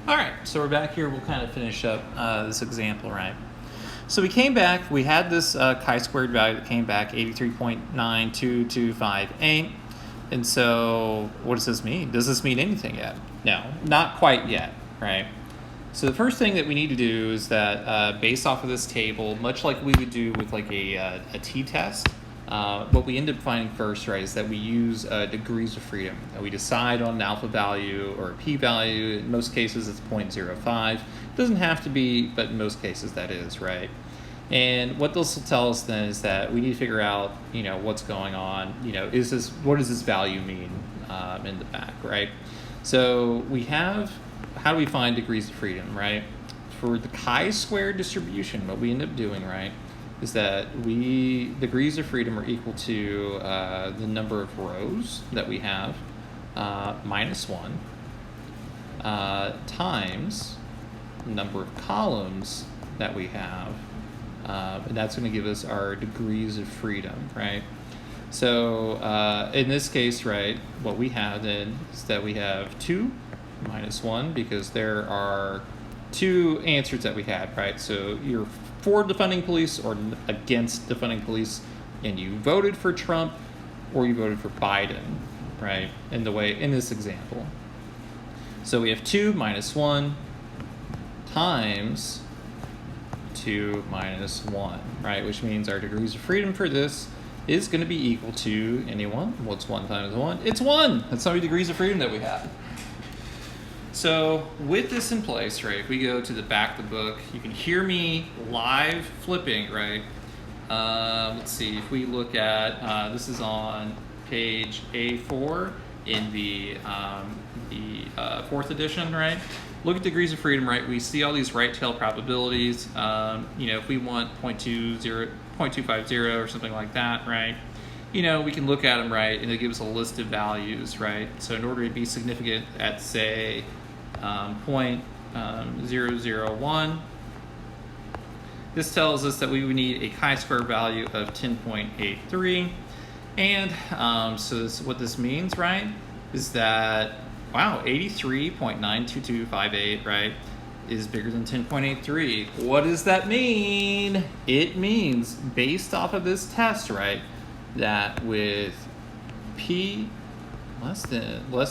All right, so we're back here. We'll kind of finish up this example, right? So we came back. We had this chi-squared value that came back 83.92258. And so what does this mean? Does this mean anything yet? No, not quite yet, right? So the first thing that we need to do is that based off of this table, much like we would do with like a t-test, what we end up finding first, right, is that we use degrees of freedom. We decide on an alpha value or a p-value. In most cases, it's 0.05. It doesn't have to be, but in most cases that is, right? And what this will tell us then is that we need to figure out, what's going on. What does this value mean in the back, right? So we have, how do we find degrees of freedom, right? For the chi-square distribution, what we end up doing, right, is that degrees of freedom are equal to the number of rows that we have minus 1 times the number of columns that we have, and that's going to give us our degrees of freedom, right? So in this case, right, what we have then is that we have 2 minus 1 because there are 2 answers that we had, right? So you're for defunding police or against defunding police, and you voted for Trump or you voted for Biden, right? In this example. So we have 2 minus 1 times 2 minus 1, right? Which means our degrees of freedom for this is going to be equal to anyone. What's 1 times 1? It's 1. That's how many degrees of freedom that we have. So with this in place, right, if we go to the back of the book, you can hear me live flipping, right? Let's see, if we look at, this is on page A4 in the 4th edition, right? Look at degrees of freedom, right? We see all these right tail probabilities. If we want 0.250 or something like that, right? We can look at them, right, and it gives us a list of values, right? So in order to be significant at, say, 0.001, this tells us that we would need a chi-square value of 10.83. And so what this means, right, is that, wow, 83.92258, right, is bigger than 10.83. What does that mean? It means, based off of this test, right, that with p less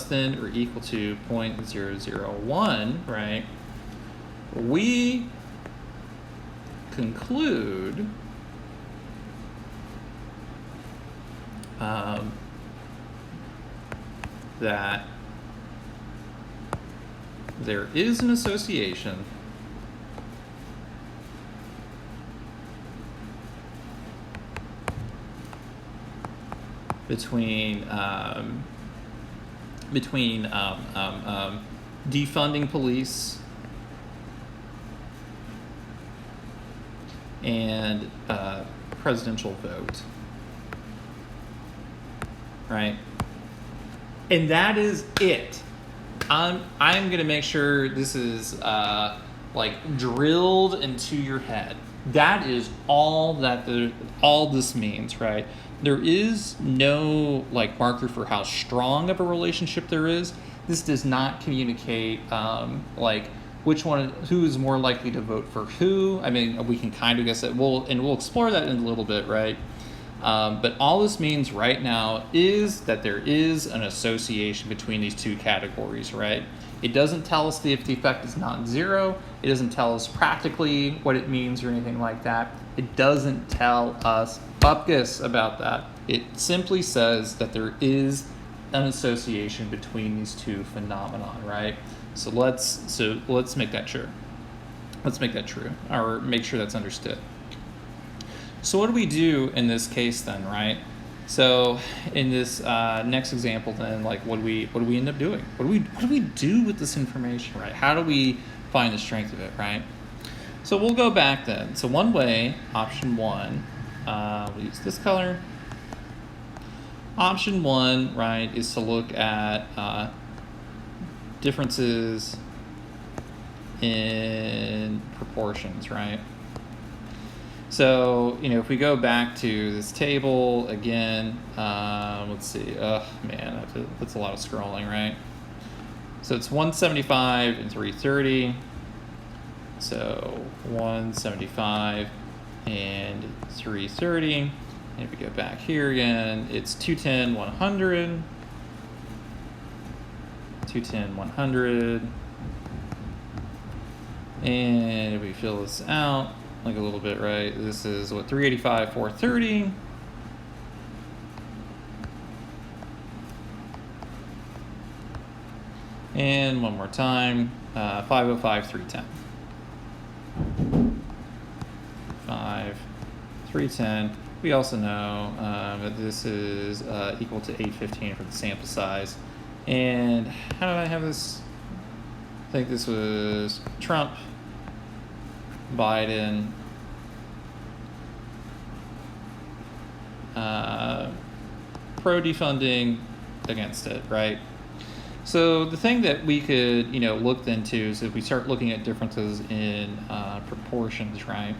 than or equal to 0.001, right, we conclude that there is an association between defunding police and presidential vote, right? And that is it. I'm going to make sure this is drilled into your head. That is all this means, right? There is no marker for how strong of a relationship there is. This does not communicate which one, who is more likely to vote for who. I mean, we can kind of guess that. We'll explore that in a little bit, right? But all this means right now is that there is an association between these two categories, right? It doesn't tell us if the effect is non-zero. It doesn't tell us practically what it means or anything like that. It doesn't tell us bupkis about that. It simply says that there is an association between these two phenomena, right? So let's make that true. Let's make that true, or make sure that's understood. So what do we do in this case then, right? So in this next example then, what do we end up doing? What do we do with this information, right? How do we find the strength of it, right? So we'll go back then. So one way, option 1, we'll use this color. Option 1, right, is to look at differences in proportions, right? So, if we go back to this table again, let's see. Oh, man, that's a lot of scrolling, right? So it's 175 and 330. So 175 and 330. And if we go back here again, it's 210, 100. 210, 100. And if we fill this out like a little bit, right? This is what, 385, 430. And one more time, 505, 310. 310. We also know that this is equal to 815 for the sample size. And how did I have this? I think this was Trump, Biden, pro-defunding, against it, right? So the thing that we could, look into is if we start looking at differences in proportions, right?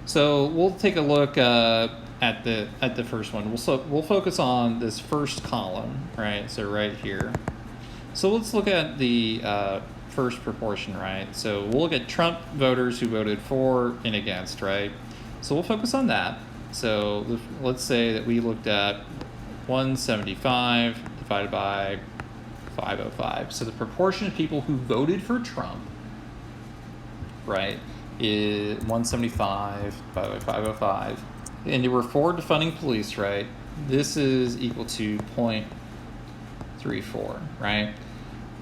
So we'll take a look at the first one. We'll focus on this first column, right? So right here. So let's look at the first proportion, right? So we'll look at Trump voters who voted for and against, right? So we'll focus on that. So let's say that we looked at 175 divided by 505. So the proportion of people who voted for Trump, right, is 175 divided by 505. And they were for defunding police, right? This is equal to 0.34, right?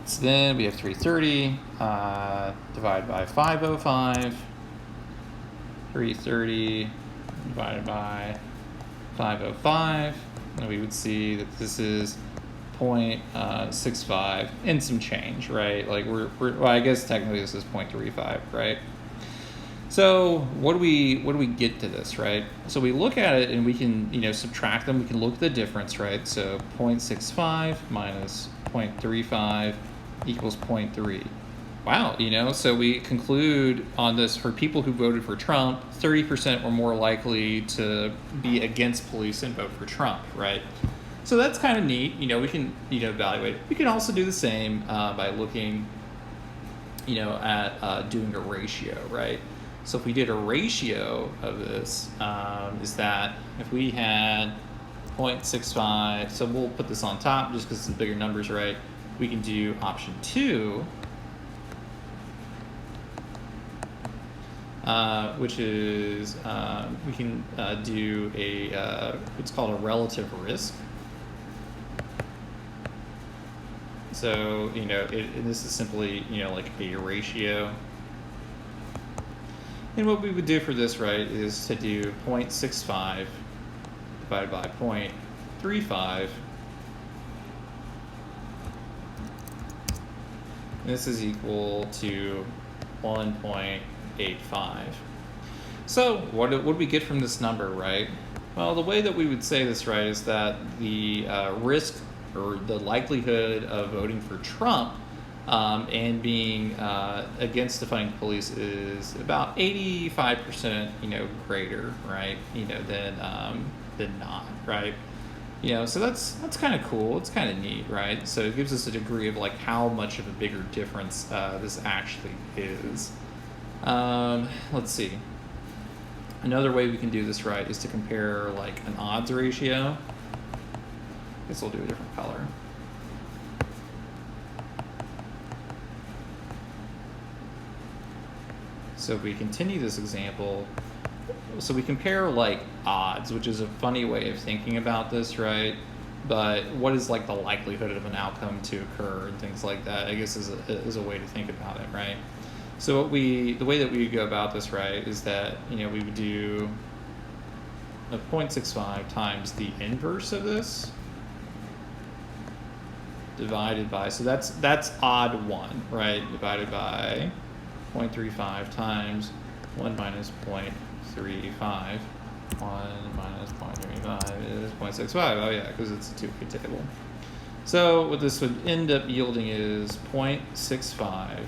So then we have 330 divided by 505. 330 divided by 505. And we would see that this is 0.65 and some change, right? Like well, I guess technically this is 0.35, right? So what do we get to this, right? So we look at it and we can, subtract them. We can look at the difference, right? So 0.65 minus 0.35 equals 0.3. Wow, so we conclude on this, for people who voted for Trump, 30% were more likely to be against police and vote for Trump, right? So that's kind of neat. We can, evaluate it. We can also do the same by looking, at doing a ratio, right? So if we did a ratio of this, is that if we had 0.65, so we'll put this on top just because it's bigger numbers, right? We can do option 2, which is we can do a what's called a relative risk. So this is simply like a ratio. And what we would do for this, right, is to do 0.65 divided by 0.35. And this is equal to 1.85. So what do we get from this number, right? Well, the way that we would say this, right, is that the risk or the likelihood of voting for Trump and being against defunding police is about 85%, greater, right, than not, right? So that's kind of cool. It's kind of neat, right? So it gives us a degree of like how much of a bigger difference this actually is. Let's see. Another way we can do this, right, is to compare like an odds ratio. I guess we'll do a different color. So if we continue this example, so we compare like odds, which is a funny way of thinking about this, right? But what is like the likelihood of an outcome to occur and things like that, I guess is a way to think about it, right? So the way that we would go about this, right, is that, we would do a 0.65 times the inverse of this divided by, so that's odd 1, right, divided by 0.35 times 1 minus 0.35. 1 minus 0.35 is 0.65. Oh yeah, because it's a two-way table. So what this would end up yielding is 0.65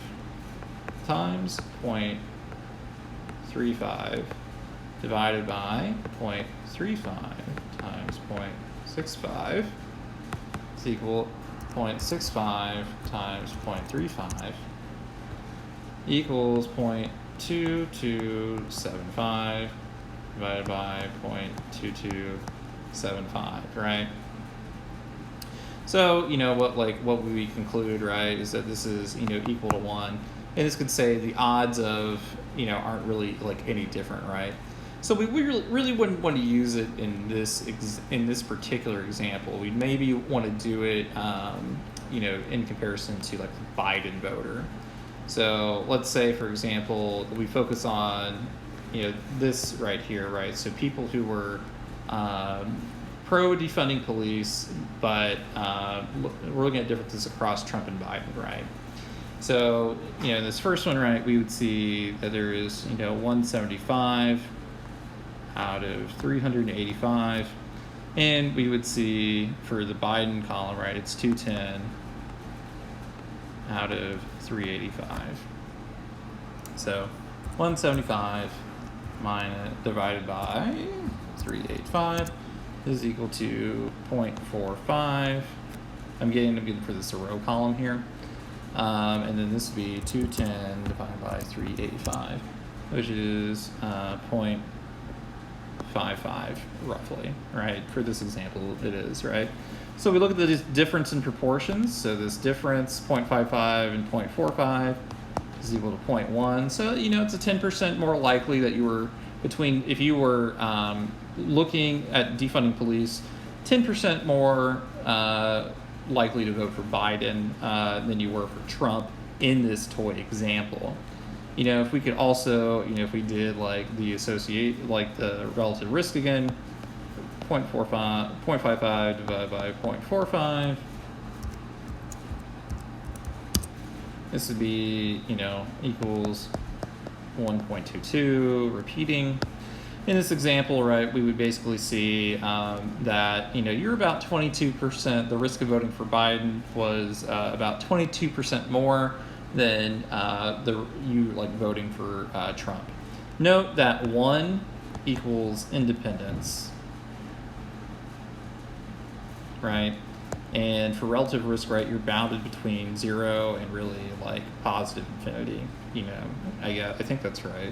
times 0.35 divided by 0.35 times 0.65 is equal 0.65 times 0.35 equals 0.2275 divided by 0.2275, right? So, what we conclude, right, is that this is, equal to 1. And this could say the odds of, aren't really any different, right? So we really wouldn't want to use it in this particular example. We'd maybe want to do it, in comparison to the Biden voter. So let's say, for example, we focus on, this right here, right? So people who were pro defunding police, but we're looking at differences across Trump and Biden, right? So, in this first one, right, we would see that there is, 175 out of 385. And we would see for the Biden column, right, it's 210 out of 385. So 175 divided by 385 is equal to 0.45. I'm getting for this a row column here. And then this would be 210 divided by 385, which is 0.55 roughly, right? For this example, it is, right? So we look at the difference in proportions. So this difference, 0.55 and 0.45, is equal to 0.1. So, it's a 10% more likely that you were if you were looking at defunding police, 10% more likely to vote for Biden than you were for Trump in this toy example. If we could also, if we did the relative risk again, 0.55 divided by 0.45. This would be, equals 1.22, repeating. In this example, right, we would basically see that, you're about 22%, the risk of voting for Biden was about 22% more than voting for Trump. Note that 1 equals independence, right? And for relative risk, right, you're bounded between 0 and really positive infinity. I think that's right.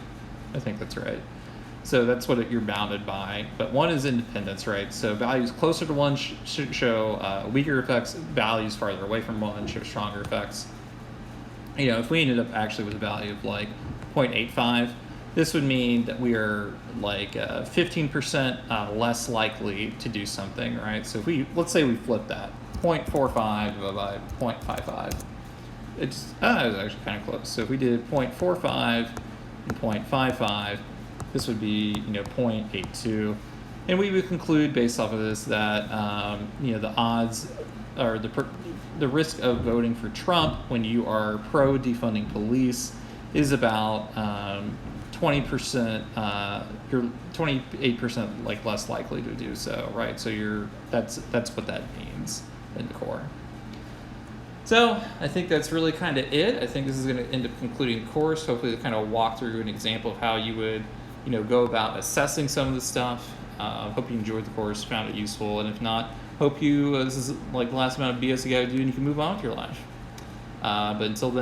So that's what you're bounded by. But 1 is independence, right? So values closer to 1 should show weaker effects. Values farther away from 1 show stronger effects. If we ended up actually with a value of 0.85, this would mean that we are 15% less likely to do something, right? So let's say we flip that, 0.45 divided by 0.55. It was actually kind of close. So if we did 0.45 and 0.55, this would be 0.82, and we would conclude based off of this that the odds or the risk of voting for Trump when you are pro defunding police is about 20%. You're 28% less likely to do so, right? So that's what that means in the core. So I think that's really kind of it. I think this is going to end up concluding the course. Hopefully to kind of walk through an example of how you would go about assessing some of this stuff. Hope you enjoyed the course, found it useful, and if not, hope this is the last amount of BS you got to do and you can move on with your life. But until then,